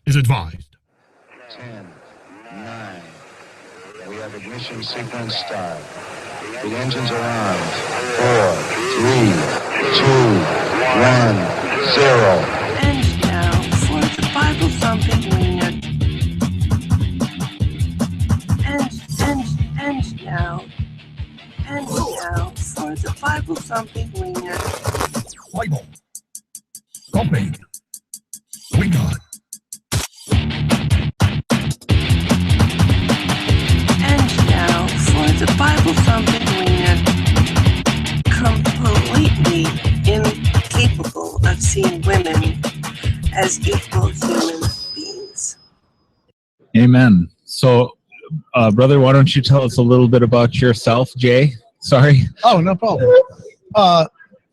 is advised. 10, 9, we have ignition sequence start. The engines are armed. 4, 3, 2, 1, 0. And now for the Bible thumping wiener. And now for the Bible thumping wiener. Bible thumping wiener. And now for the Bible thumping wiener. Completely incapable of seeing women as equal human beings. Amen. So, brother, why don't you tell us a little bit about yourself, Jay? Sorry. Oh, no problem.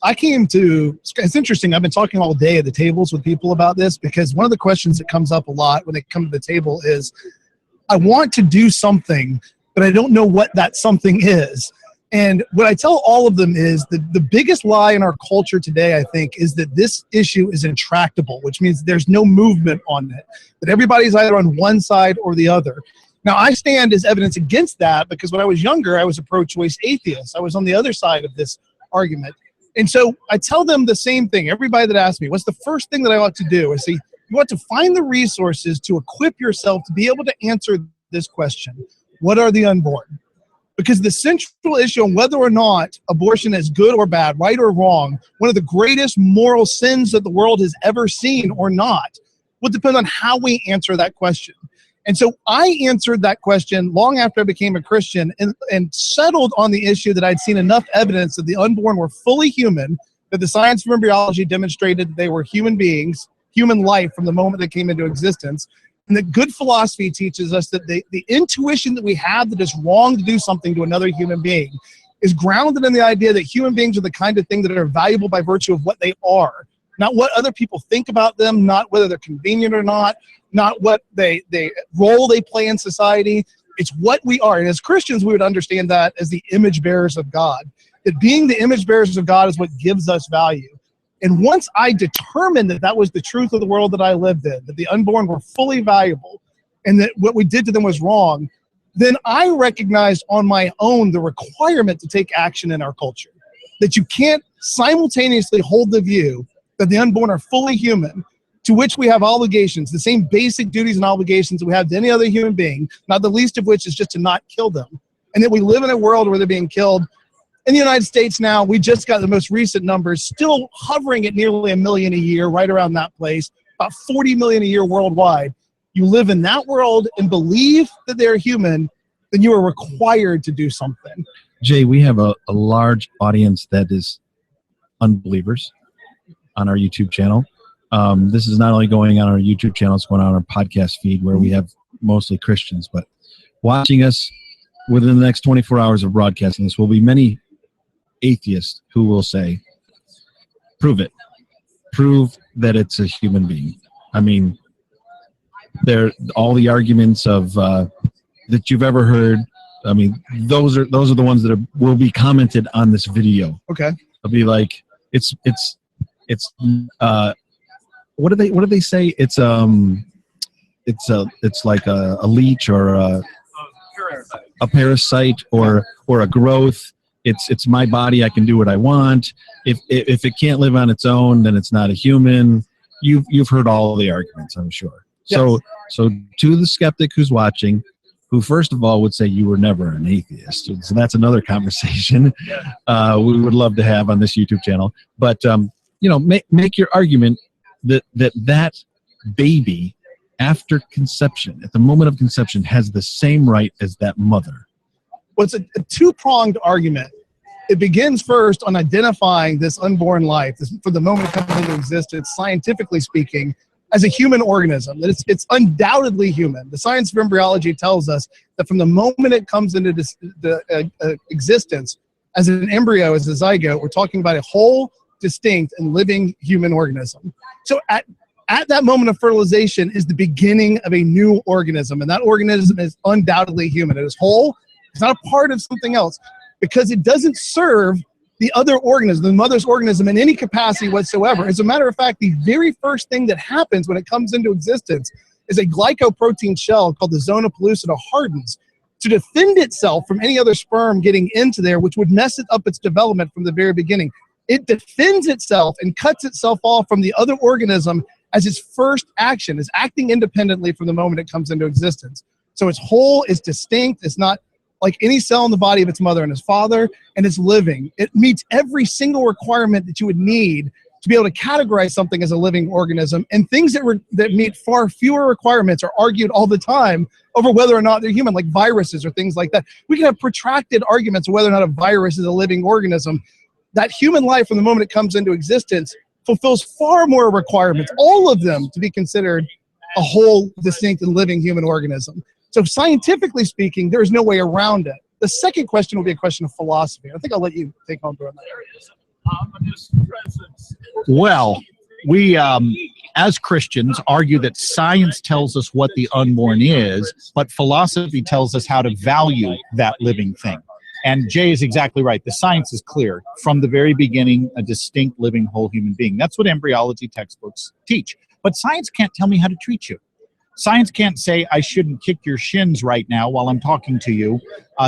I came to, it's interesting, I've been talking all day at the tables with people about this because one of the questions that comes up a lot when they come to the table is, I want to do something, but I don't know what that something is. And what I tell all of them is that the biggest lie in our culture today, I think, is that this issue is intractable, which means there's no movement on it, that everybody's either on one side or the other. Now, I stand as evidence against that because when I was younger, I was a pro-choice atheist. I was on the other side of this argument. And so I tell them the same thing. Everybody that asks me, what's the first thing that I ought to do? I say, you ought to find the resources to equip yourself to be able to answer this question. What are the unborn? Because the central issue on whether or not abortion is good or bad, right or wrong, one of the greatest moral sins that the world has ever seen or not, will depend on how we answer that question. And so I answered that question long after I became a Christian and settled on the issue that I'd seen enough evidence that the unborn were fully human, that the science of embryology demonstrated that they were human beings, human life from the moment they came into existence, and that good philosophy teaches us that the intuition that we have that it's wrong to do something to another human being is grounded in the idea that human beings are the kind of thing that are valuable by virtue of what they are, not what other people think about them, not whether they're convenient or not what they role they play in society. It's what we are. And as Christians, we would understand that as the image bearers of God, that being the image bearers of God is what gives us value. And once I determined that that was the truth of the world that I lived in, that the unborn were fully valuable and that what we did to them was wrong, then I recognized on my own the requirement to take action in our culture, that you can't simultaneously hold the view that the unborn are fully human, to which we have obligations, the same basic duties and obligations that we have to any other human being, not the least of which is just to not kill them. And that we live in a world where they're being killed. In the United States now, we just got the most recent numbers, still hovering at nearly 1 million a year, right around that place, about 40 million a year worldwide. You live in that world and believe that they're human, then you are required to do something. Jay, we have a large audience that is unbelievers on our YouTube channel. This is not only going on our YouTube channel, it's going on our podcast feed where we have mostly Christians, but watching us within the next 24 hours of broadcasting this will be many atheists who will say, prove it. Prove that it's a human being. I mean, all the arguments of that you've ever heard. I mean, those are the ones that will be commented on this video. Okay. It'll be like it's what do they say? It's like a leech or a parasite or a growth. It's my body. I can do what I want. If it can't live on its own, then it's not a human. You've heard all the arguments, I'm sure. Yes. So to the skeptic who's watching, who first of all would say you were never an atheist, so that's another conversation we would love to have on this YouTube channel. But make your argument that baby after conception, at the moment of conception, has the same right as that mother. Well, it's a two-pronged argument. It begins first on identifying this unborn life, for the moment it comes into existence, scientifically speaking, as a human organism, that it's undoubtedly human. The science of embryology tells us that from the moment it comes into existence, as an embryo, as a zygote, we're talking about a whole, distinct, and living human organism. So at that moment of fertilization is the beginning of a new organism, and that organism is undoubtedly human. It is whole. It's not a part of something else because it doesn't serve the other organism, the mother's organism, in any capacity whatsoever. As a matter of fact, the very first thing that happens when it comes into existence is a glycoprotein shell called the zona pellucida hardens to defend itself from any other sperm getting into there, which would mess it up its development from the very beginning. It defends itself and cuts itself off from the other organism as its first action, is acting independently from the moment it comes into existence. So it's whole, it's distinct, it's not like any cell in the body of its mother and its father, and it's living. It meets every single requirement that you would need to be able to categorize something as a living organism, and things that meet far fewer requirements are argued all the time over whether or not they're human, like viruses or things like that. We can have protracted arguments of whether or not a virus is a living organism. That human life, from the moment it comes into existence, fulfills far more requirements, all of them, to be considered a whole, distinct, and living human organism. So scientifically speaking, there is no way around it. The second question will be a question of philosophy. I think I'll let you take home on that. Well, we, as Christians, argue that science tells us what the unborn is, but philosophy tells us how to value that living thing. And Jay is exactly right. The science is clear. From the very beginning, a distinct, living, whole human being. That's what embryology textbooks teach. But science can't tell me how to treat you. Science can't say I shouldn't kick your shins right now while I'm talking to you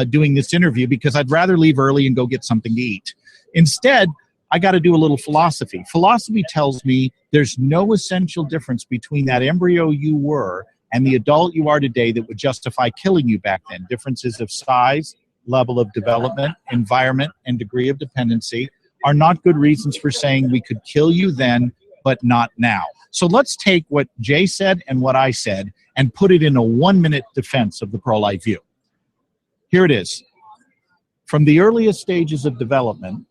doing this interview because I'd rather leave early and go get something to eat. Instead, I got to do a little philosophy. Philosophy tells me there's no essential difference between that embryo you were and the adult you are today that would justify killing you back then. Differences of size, level of development, environment, and degree of dependency are not good reasons for saying we could kill you then, but not now. So let's take what Jay said and what I said and put it in a 1-minute defense of the pro-life view. Here it is. From the earliest stages of development,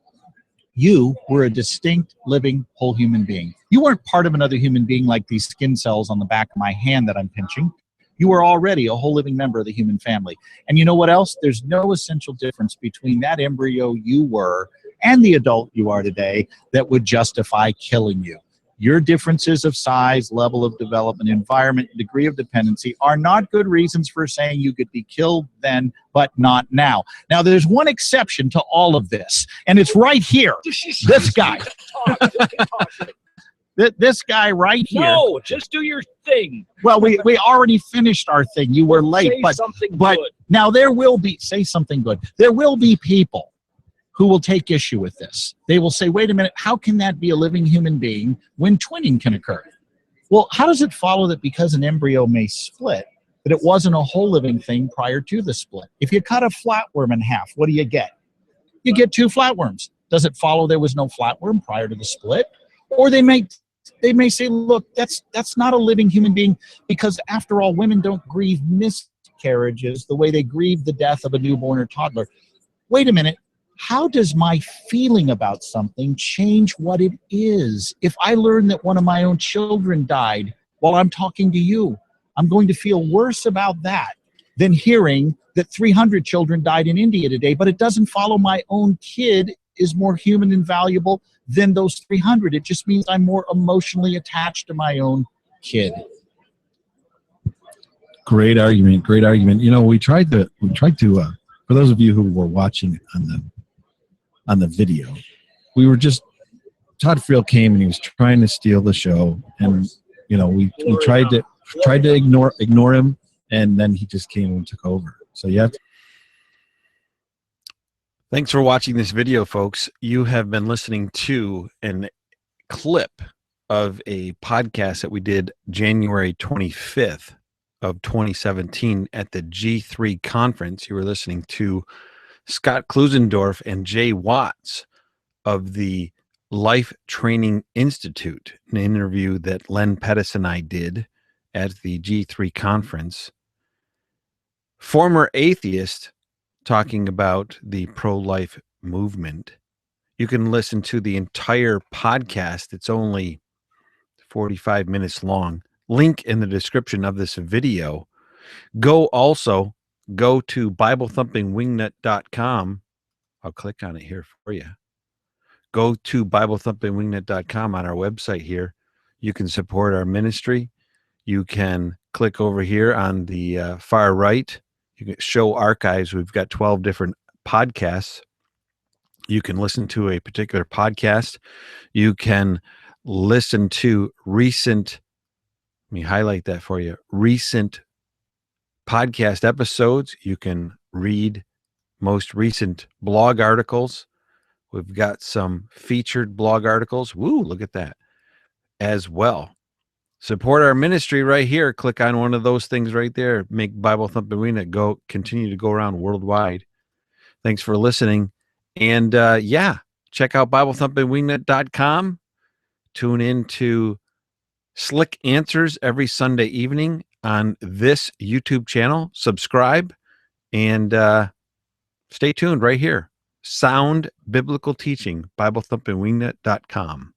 you were a distinct, living, whole human being. You weren't part of another human being like these skin cells on the back of my hand that I'm pinching. You were already a whole living member of the human family. And you know what else? There's no essential difference between that embryo you were and the adult you are today that would justify killing you. Your differences of size, level of development, environment, degree of dependency are not good reasons for saying you could be killed then, but not now. Now, there's one exception to all of this, and it's right here. This guy. This guy right here. No, just do your thing. Well, we already finished our thing. You were late. Say something but good. Now there will be, say something good. There will be people who will take issue with this. They will say, wait a minute, how can that be a living human being when twinning can occur? Well, how does it follow that because an embryo may split, that it wasn't a whole living thing prior to the split? If you cut a flatworm in half, what do you get? You get 2 flatworms. Does it follow there was no flatworm prior to the split? Or they may say, look, that's not a living human being because after all, women don't grieve miscarriages the way they grieve the death of a newborn or toddler. Wait a minute. How does my feeling about something change what it is? If I learn that one of my own children died while I'm talking to you, I'm going to feel worse about that than hearing that 300 children died in India today, but it doesn't follow my own kid is more human and valuable than those 300. It just means I'm more emotionally attached to my own kid. Great argument. Great argument. You know, we tried to, for those of you who were watching on the video, we were just, Todd Friel came and he was trying to steal the show, and you know we tried to ignore him, and then he just came and took over. So you have to. Thanks for watching this video, folks. You have been listening to a clip of a podcast that we did January 25th of 2017 at the G3 conference. You were listening to Scott Klusendorf and Jay Watts of the Life Training Institute, an interview that Len Pettis and I did at the G3 conference. Former atheist talking about the pro-life movement. You can listen to the entire podcast. It's only 45 minutes long. Link in the description of this video. Go to BibleThumpingWingnut.com. I'll click on it here for you. Go to BibleThumpingWingnut.com on our website here. You can support our ministry. You can click over here on the far right. You can show archives. We've got 12 different podcasts. You can listen to a particular podcast. You can listen to recent Let me highlight that for you. Recent podcast episodes. You can read most recent blog articles. We've got some featured blog articles. Woo, look at that as well. Support our ministry right here. Click on one of those things right there. Make Bible Thumping Wingnut continue to go around worldwide. Thanks for listening. And check out BibleThumpingWingnut.com. Tune in to Slick Answers every Sunday evening on this YouTube channel. Subscribe and stay tuned right here. Sound biblical teaching, BibleThumpingWingnut.com.